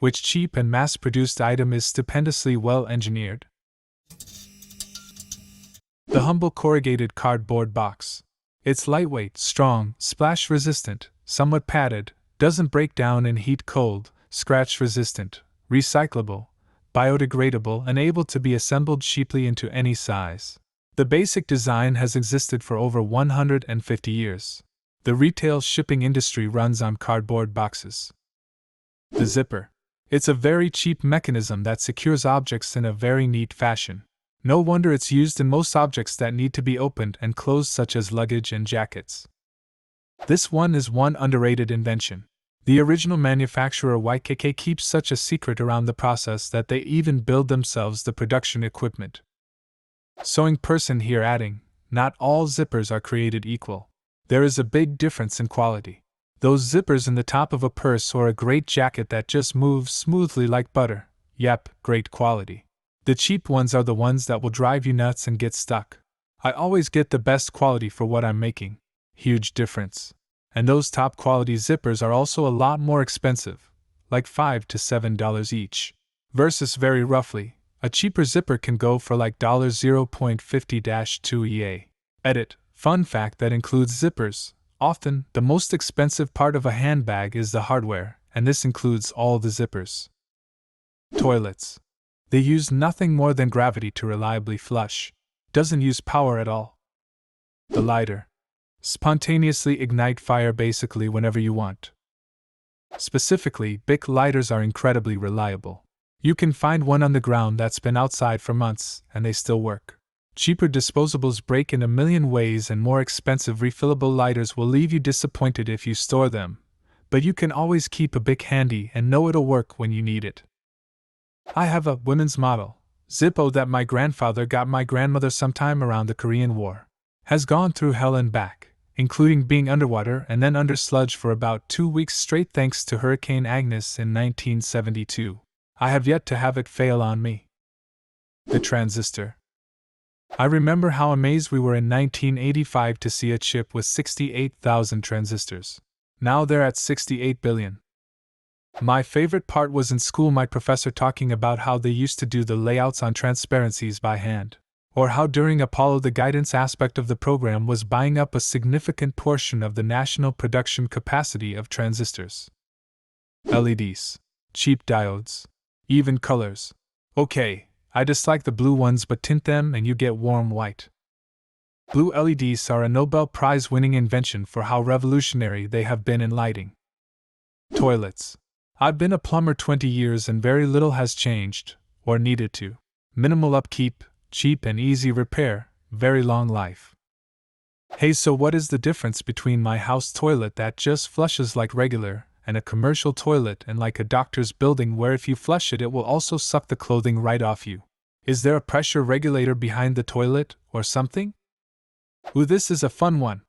Which cheap and mass-produced item is stupendously well engineered? The humble corrugated cardboard box. It's lightweight, strong, splash-resistant, somewhat padded, doesn't break down in heat cold, scratch-resistant, recyclable, biodegradable, and able to be assembled cheaply into any size. The basic design has existed for over 150 years. The retail shipping industry runs on cardboard boxes. The zipper. It's a very cheap mechanism that secures objects in a very neat fashion. No wonder it's used in most objects that need to be opened and closed, such as luggage and jackets. This one is one underrated invention. The original manufacturer YKK keeps such a secret around the process that they even build themselves the production equipment. Sewing person here adding, not all zippers are created equal. There is a big difference in quality. Those zippers in the top of a purse or a great jacket that just moves smoothly like butter, yep, great quality. The cheap ones are the ones that will drive you nuts and get stuck. I always get the best quality for what I'm making. Huge difference. And those top quality zippers are also a lot more expensive, like $5 to $7 each. Versus very roughly, a cheaper zipper can go for like $0.50-2 EA. Edit. Fun fact that includes zippers. Often, the most expensive part of a handbag is the hardware, and this includes all the zippers. Toilets. They use nothing more than gravity to reliably flush. Doesn't use power at all. The lighter. Spontaneously ignite fire basically whenever you want. Specifically, Bic lighters are incredibly reliable. You can find one on the ground that's been outside for months, and they still work. Cheaper disposables break in a million ways, and more expensive refillable lighters will leave you disappointed if you store them, but you can always keep a Bic handy and know it'll work when you need it. I have a women's model, Zippo, that my grandfather got my grandmother sometime around the Korean War. Has gone through hell and back, including being underwater and then under sludge for about 2 weeks straight thanks to Hurricane Agnes in 1972. I have yet to have it fail on me. The transistor. I remember how amazed we were in 1985 to see a chip with 68,000 transistors. Now they're at 68 billion. My favorite part was in school my professor talking about how they used to do the layouts on transparencies by hand, or how during Apollo the guidance aspect of the program was buying up a significant portion of the national production capacity of transistors. LEDs. Cheap diodes. Even colors. Okay, I dislike the blue ones, but tint them and you get warm white. Blue LEDs are a Nobel Prize-winning invention for how revolutionary they have been in lighting. Toilets. I've been a plumber 20 years and very little has changed, or needed to. Minimal upkeep, cheap and easy repair, very long life. Hey, so what is the difference between my house toilet that just flushes like regular and a commercial toilet and like a doctor's building where if you flush it, it will also suck the clothing right off you? Is there a pressure regulator behind the toilet or something? Ooh, this is a fun one.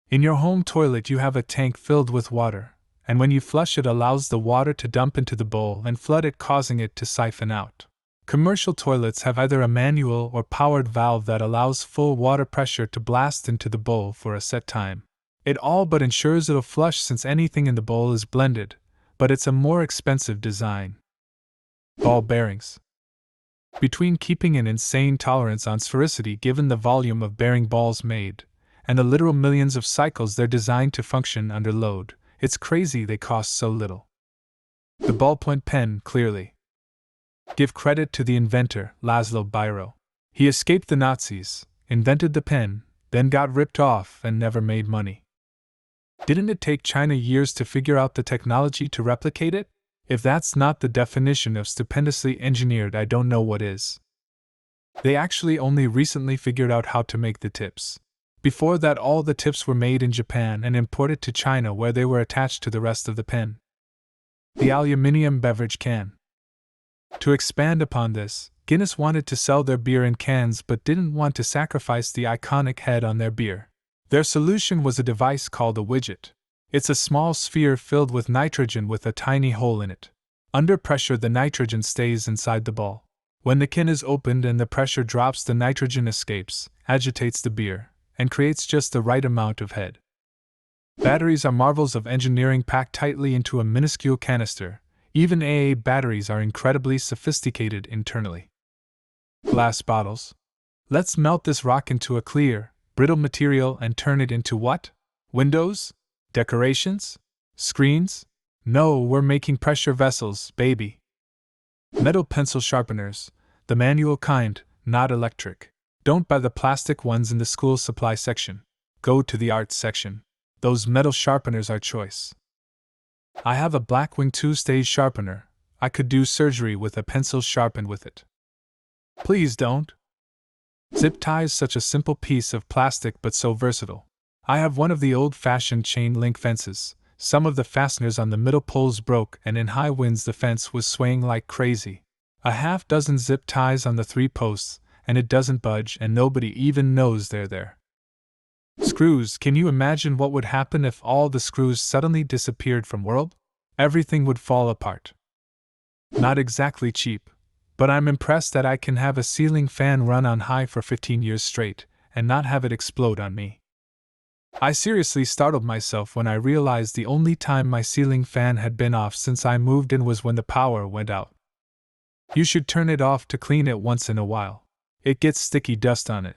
In your home toilet you have a tank filled with water, and when you flush it allows the water to dump into the bowl and flood it, causing it to siphon out. Commercial toilets have either a manual or powered valve that allows full water pressure to blast into the bowl for a set time. It all but ensures it'll flush since anything in the bowl is blended, but it's a more expensive design. Ball bearings. Between keeping an insane tolerance on sphericity given the volume of bearing balls made, and the literal millions of cycles they're designed to function under load, it's crazy they cost so little. The ballpoint pen, clearly. Give credit to the inventor, Laszlo Biro. He escaped the Nazis, invented the pen, then got ripped off and never made money. Didn't it take China years to figure out the technology to replicate it? If that's not the definition of stupendously engineered, I don't know what is. They actually only recently figured out how to make the tips. Before that, all the tips were made in Japan and imported to China, where they were attached to the rest of the pen. The aluminium beverage can. To expand upon this, Guinness wanted to sell their beer in cans but didn't want to sacrifice the iconic head on their beer. Their solution was a device called a widget. It's a small sphere filled with nitrogen with a tiny hole in it. Under pressure, the nitrogen stays inside the ball. When the can is opened and the pressure drops, the nitrogen escapes, agitates the beer, and creates just the right amount of head. Batteries are marvels of engineering packed tightly into a minuscule canister, Even AA batteries are incredibly sophisticated internally. Glass bottles. Let's melt this rock into a clear, brittle material and turn it into what? Windows? Decorations? Screens? No, we're making pressure vessels, baby. Metal pencil sharpeners, the manual kind, not electric. Don't buy the plastic ones in the school supply section. Go to the art section. Those metal sharpeners are choice. I have a Blackwing 2-stage sharpener. I could do surgery with a pencil sharpened with it. Please don't. Zip tie is such a simple piece of plastic but so versatile. I have one of the old-fashioned chain link fences. Some of the fasteners on the middle poles broke, and in high winds the fence was swaying like crazy. A half dozen zip ties on the 3 posts, and it doesn't budge, and nobody even knows they're there. Screws. Can you imagine what would happen if all the screws suddenly disappeared from world? Everything would fall apart. Not exactly cheap, but I'm impressed that I can have a ceiling fan run on high for 15 years straight, and not have it explode on me. I seriously startled myself when I realized the only time my ceiling fan had been off since I moved in was when the power went out. You should turn it off to clean it once in a while. It gets sticky dust on it.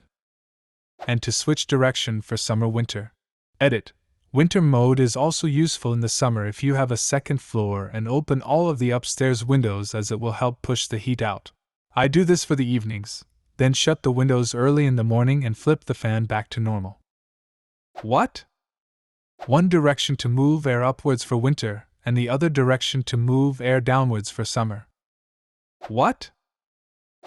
And to switch direction for summer-winter. Edit. Winter mode is also useful in the summer if you have a second floor and open all of the upstairs windows, as it will help push the heat out. I do this for the evenings, then shut the windows early in the morning and flip the fan back to normal. What? One direction to move air upwards for winter, and the other direction to move air downwards for summer. What?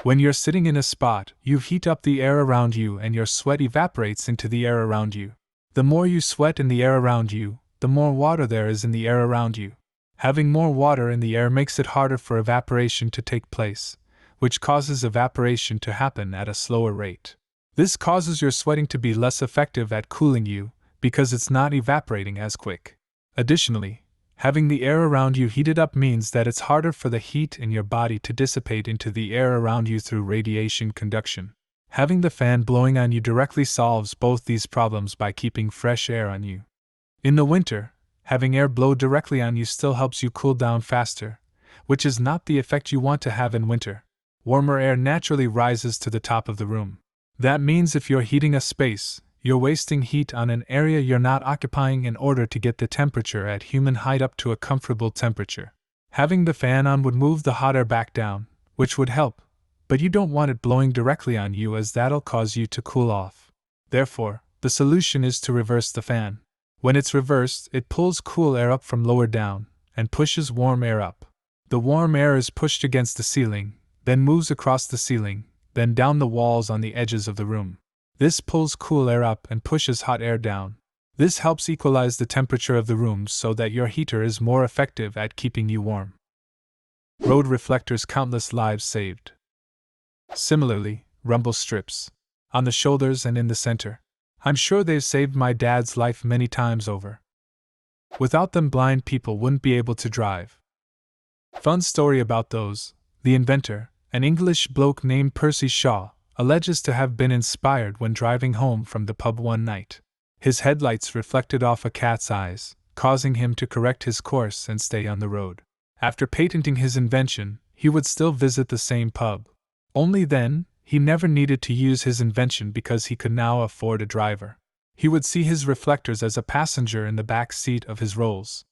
When you're sitting in a spot, you heat up the air around you and your sweat evaporates into the air around you. The more you sweat in the air around you, the more water there is in the air around you. Having more water in the air makes it harder for evaporation to take place, which causes evaporation to happen at a slower rate. This causes your sweating to be less effective at cooling you, because it's not evaporating as quick. Additionally, having the air around you heated up means that it's harder for the heat in your body to dissipate into the air around you through radiation conduction. Having the fan blowing on you directly solves both these problems by keeping fresh air on you. In the winter, having air blow directly on you still helps you cool down faster, which is not the effect you want to have in winter. Warmer air naturally rises to the top of the room. That means if you're heating a space, you're wasting heat on an area you're not occupying in order to get the temperature at human height up to a comfortable temperature. Having the fan on would move the hot air back down, which would help, but you don't want it blowing directly on you, as that'll cause you to cool off. Therefore, the solution is to reverse the fan. When it's reversed, it pulls cool air up from lower down, and pushes warm air up. The warm air is pushed against the ceiling, then moves across the ceiling, then down the walls on the edges of the room. This pulls cool air up and pushes hot air down. This helps equalize the temperature of the room so that your heater is more effective at keeping you warm. Road reflectors, countless lives saved. Similarly, rumble strips. On the shoulders and in the center. I'm sure they've saved my dad's life many times over. Without them, blind people wouldn't be able to drive. Fun story about those: the inventor, an English bloke named Percy Shaw, alleges to have been inspired when driving home from the pub one night. His headlights reflected off a cat's eyes, causing him to correct his course and stay on the road. After patenting his invention, he would still visit the same pub. Only then, he never needed to use his invention because he could now afford a driver. He would see his reflectors as a passenger in the back seat of his Rolls.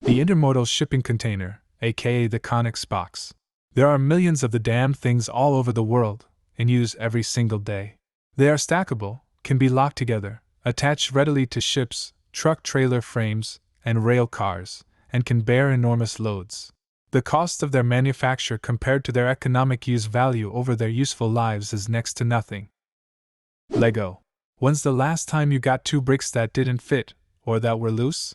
The intermodal shipping container, aka the Connex box. There are millions of the damn things all over the world, in use every single day. They are stackable, can be locked together, attached readily to ships, truck trailer frames, and rail cars, and can bear enormous loads. The cost of their manufacture compared to their economic use value over their useful lives is next to nothing. Lego. When's the last time you got 2 bricks that didn't fit, or that were loose?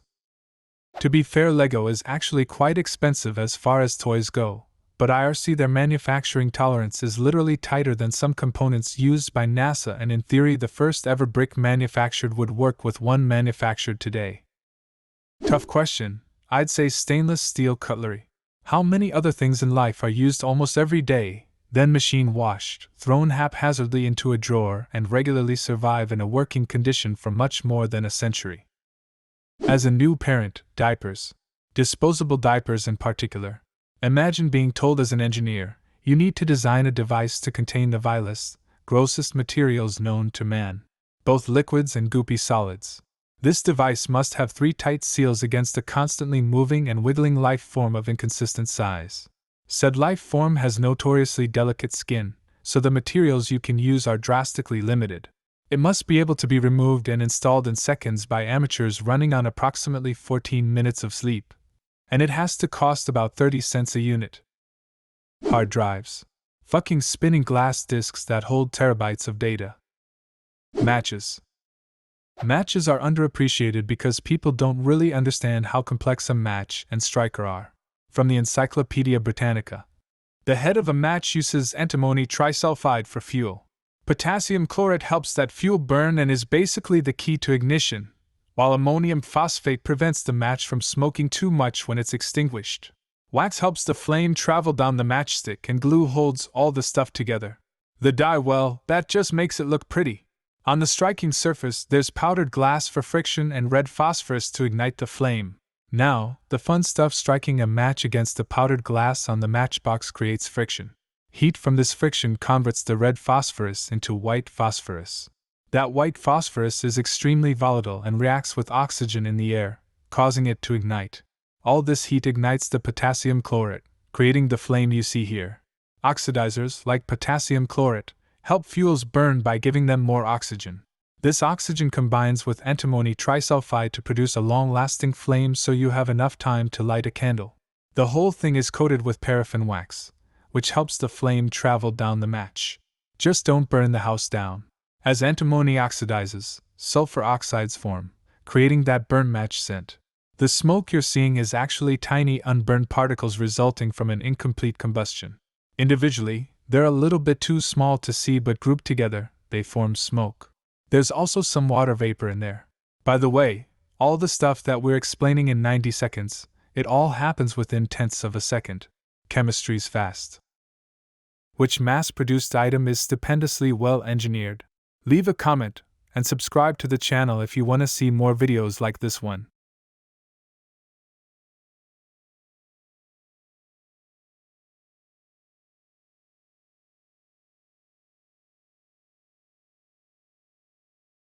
To be fair, Lego is actually quite expensive as far as toys go, but IRC, their manufacturing tolerance is literally tighter than some components used by NASA, and in theory the first ever brick manufactured would work with one manufactured today. Tough question. I'd say stainless steel cutlery. How many other things in life are used almost every day, then machine washed, thrown haphazardly into a drawer, and regularly survive in a working condition for much more than a century? As a new parent, diapers. Disposable diapers in particular. Imagine being told as an engineer, you need to design a device to contain the vilest, grossest materials known to man, both liquids and goopy solids. This device must have 3 tight seals against a constantly moving and wiggling life form of inconsistent size. Said life form has notoriously delicate skin, so the materials you can use are drastically limited. It must be able to be removed and installed in seconds by amateurs running on approximately 14 minutes of sleep. And it has to cost about 30 cents a unit. Hard drives. Fucking spinning glass disks that hold terabytes of data. Matches. Matches are underappreciated because people don't really understand how complex a match and striker are. From the Encyclopedia Britannica. The head of a match uses antimony trisulfide for fuel. Potassium chlorate helps that fuel burn and is basically the key to ignition, while ammonium phosphate prevents the match from smoking too much when it's extinguished. Wax helps the flame travel down the matchstick, and glue holds all the stuff together. The dye, well, that just makes it look pretty. On the striking surface, there's powdered glass for friction and red phosphorus to ignite the flame. Now, the fun stuff: striking a match against the powdered glass on the matchbox creates friction. Heat from this friction converts the red phosphorus into white phosphorus. That white phosphorus is extremely volatile and reacts with oxygen in the air, causing it to ignite. All this heat ignites the potassium chlorate, creating the flame you see here. Oxidizers, like potassium chlorate, help fuels burn by giving them more oxygen. This oxygen combines with antimony trisulfide to produce a long-lasting flame, so you have enough time to light a candle. The whole thing is coated with paraffin wax, which helps the flame travel down the match. Just don't burn the house down. As antimony oxidizes, sulfur oxides form, creating that burn match scent. The smoke you're seeing is actually tiny unburned particles resulting from an incomplete combustion. Individually, they're a little bit too small to see, but grouped together, they form smoke. There's also some water vapor in there. By the way, all the stuff that we're explaining in 90 seconds, it all happens within tenths of a second. Chemistry's fast. Which mass-produced item is stupendously well engineered? Leave a comment and subscribe to the channel if you want to see more videos like this one.